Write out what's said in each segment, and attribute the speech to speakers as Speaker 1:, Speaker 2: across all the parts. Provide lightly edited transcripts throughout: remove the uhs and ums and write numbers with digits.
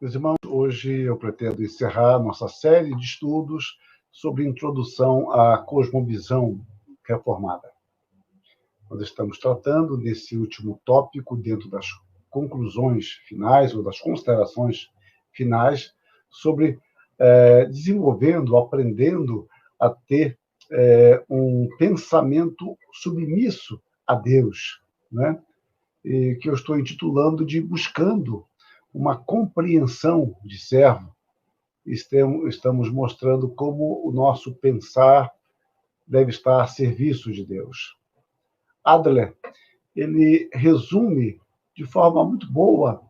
Speaker 1: Meus irmãos, hoje eu pretendo encerrar nossa série de estudos sobre introdução à cosmovisão reformada. Nós estamos tratando desse último tópico dentro das conclusões finais ou das considerações finais sobre desenvolvendo, aprendendo a ter um pensamento submisso a Deus, né? E que eu estou intitulando de Buscando uma Compreensão de Servo. Estamos mostrando como o nosso pensar deve estar a serviço de Deus. Adler, ele resume de forma muito boa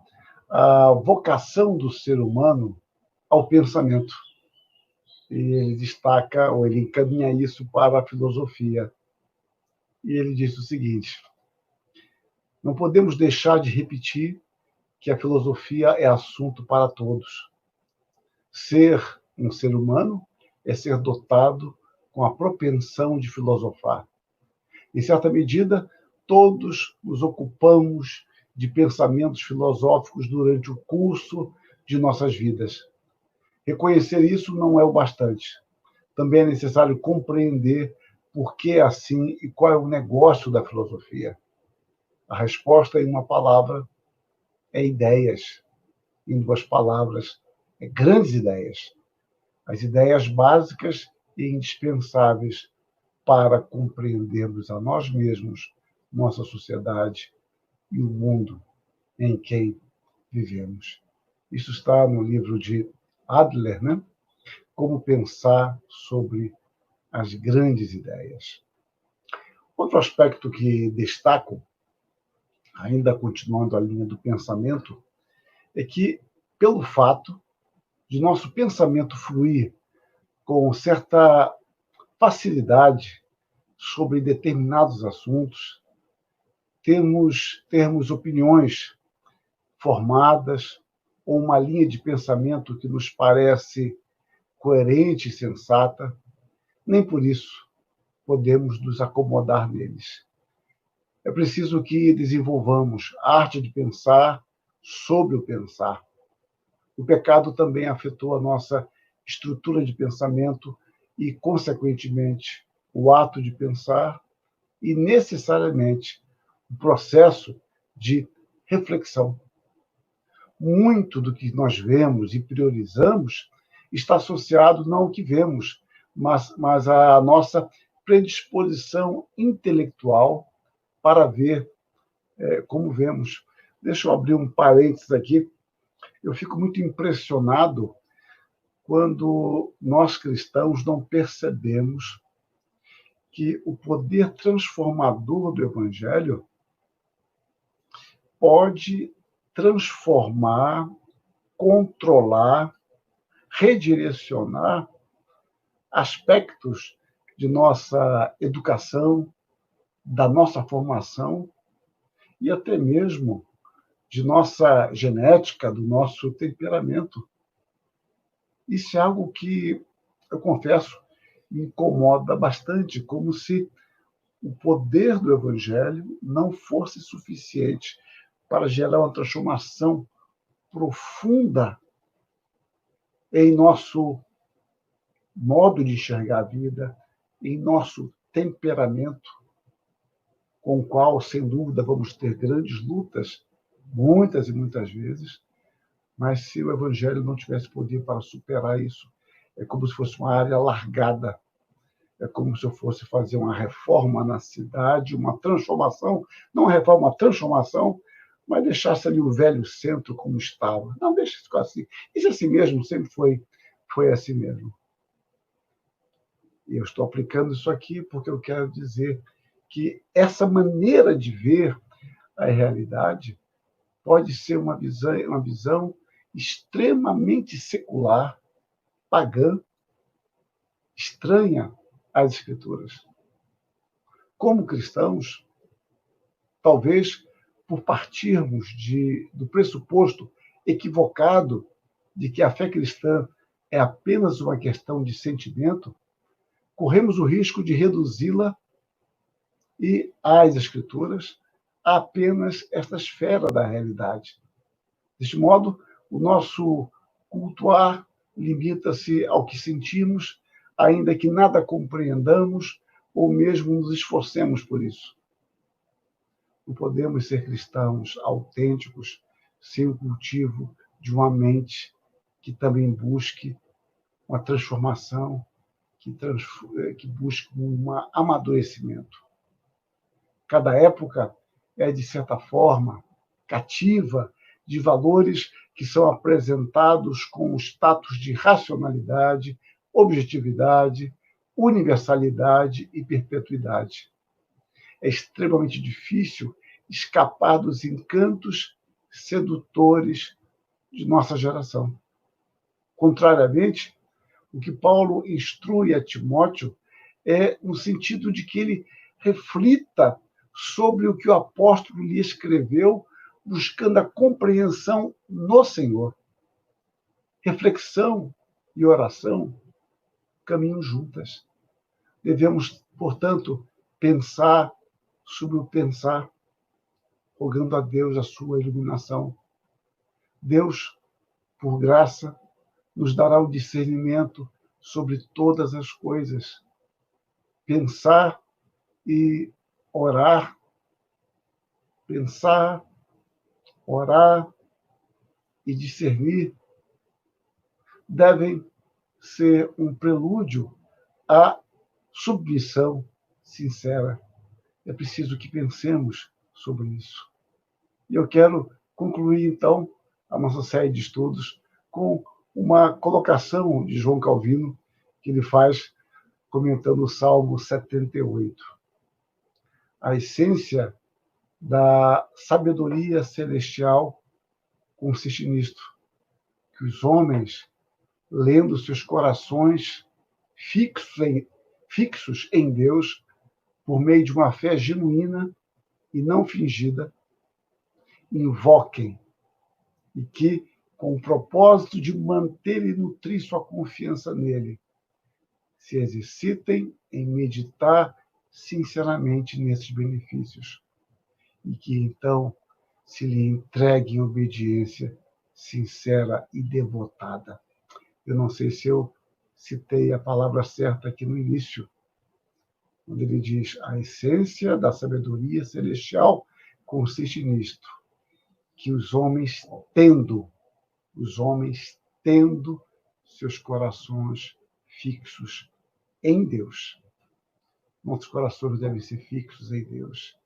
Speaker 1: a vocação do ser humano ao pensamento. E ele destaca, ou ele encaminha isso para a filosofia. E ele diz o seguinte: não podemos deixar de repetir que a filosofia é assunto para todos. Ser um ser humano é ser dotado com a propensão de filosofar. Em certa medida, todos nos ocupamos de pensamentos filosóficos durante o curso de nossas vidas. Reconhecer isso não é o bastante. Também é necessário compreender por que é assim e qual é o negócio da filosofia. A resposta, em uma palavra, é ideias. Em duas palavras, é grandes ideias. As ideias básicas e indispensáveis para compreendermos a nós mesmos, nossa sociedade e o mundo em que vivemos. Isso está no livro de Adler, né? Como pensar sobre as grandes ideias. Outro aspecto que destaco, ainda continuando a linha do pensamento, é que, pelo fato de nosso pensamento fluir com certa facilidade sobre determinados assuntos, termos opiniões formadas ou uma linha de pensamento que nos parece coerente e sensata, nem por isso podemos nos acomodar neles. É preciso que desenvolvamos a arte de pensar sobre o pensar. O pecado também afetou a nossa estrutura de pensamento e, consequentemente, o ato de pensar e, necessariamente, o processo de reflexão. Muito do que nós vemos e priorizamos está associado não ao que vemos, mas à nossa predisposição intelectual para ver como vemos. Deixa eu abrir um parênteses aqui. Eu fico muito impressionado quando nós cristãos não percebemos que o poder transformador do Evangelho pode transformar, controlar, redirecionar aspectos de nossa educação, da nossa formação e até mesmo de nossa genética, do nosso temperamento. Isso é algo que, eu confesso, me incomoda bastante, como se o poder do Evangelho não fosse suficiente para gerar uma transformação profunda em nosso modo de enxergar a vida, em nosso temperamento, com o qual, sem dúvida, vamos ter grandes lutas, muitas e muitas vezes, mas se o Evangelho não tivesse poder para superar isso, é como se fosse uma área largada, é como se eu fosse fazer uma reforma na cidade, uma transformação, não uma reforma, uma transformação, mas deixasse ali o velho centro como estava. Não, deixa isso ficar assim. Isso é assim mesmo, sempre foi assim mesmo. E eu estou aplicando isso aqui porque eu quero dizer que essa maneira de ver a realidade pode ser uma visão extremamente secular, pagã, estranha às Escrituras. Como cristãos, talvez por partirmos do pressuposto equivocado de que a fé cristã é apenas uma questão de sentimento, corremos o risco de reduzi-la e às Escrituras a apenas esta esfera da realidade. Deste modo, O nosso cultuar limita-se ao que sentimos, ainda que nada compreendamos ou mesmo nos esforcemos por isso. Não podemos ser cristãos autênticos sem o cultivo de uma mente que também busque uma transformação, que busque um amadurecimento. Cada época é, de certa forma, cativa de valores que são apresentados com o status de racionalidade, objetividade, universalidade e perpetuidade. É extremamente difícil escapar dos encantos sedutores de nossa geração. Contrariamente, o que Paulo instrui a Timóteo é no sentido de que ele reflita sobre o que o apóstolo lhe escreveu, buscando a compreensão no Senhor. Reflexão e oração caminham juntas. Devemos, portanto, pensar sobre o pensar, rogando a Deus a sua iluminação. Deus, por graça, nos dará o discernimento sobre todas as coisas. Pensar e orar, pensar, orar e discernir devem ser um prelúdio à submissão sincera. É preciso que pensemos sobre isso. E eu quero concluir, então, a nossa série de estudos com uma colocação de João Calvino, que ele faz comentando o Salmo 78. A essência da sabedoria celestial consiste nisto, que os homens, lendo seus corações fixos em Deus, por meio de uma fé genuína e não fingida, invoquem e que, com o propósito de manter e nutrir sua confiança nele, se exercitem em meditar sinceramente nesses benefícios e que, então, se lhe entreguem em obediência sincera e devotada. Eu não sei se eu citei a palavra certa aqui no início, quando ele diz: a essência da sabedoria celestial consiste nisto, que os homens tendo seus corações fixos em Deus. Nossos corações devem ser fixos em Deus.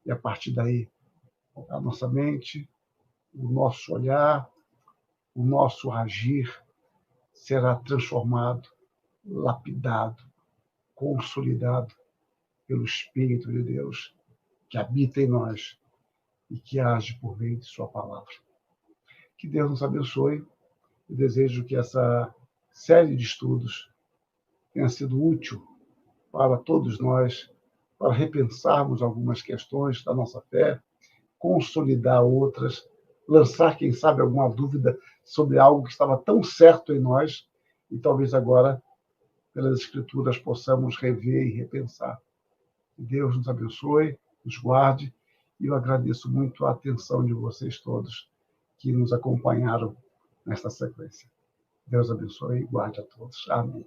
Speaker 1: E a partir daí, a nossa mente, o nosso olhar, o nosso agir será transformado, lapidado, consolidado pelo Espírito de Deus que habita em nós e que age por meio de sua palavra. Que Deus nos abençoe. Eu desejo que essa série de estudos tenha sido útil para todos nós, para repensarmos algumas questões da nossa fé, consolidar outras, lançar, quem sabe, alguma dúvida sobre algo que estava tão certo em nós e talvez agora, pelas Escrituras, possamos rever e repensar. Que Deus nos abençoe, nos guarde, e eu agradeço muito a atenção de vocês todos que nos acompanharam nesta sequência. Deus abençoe e guarde a todos. Amém.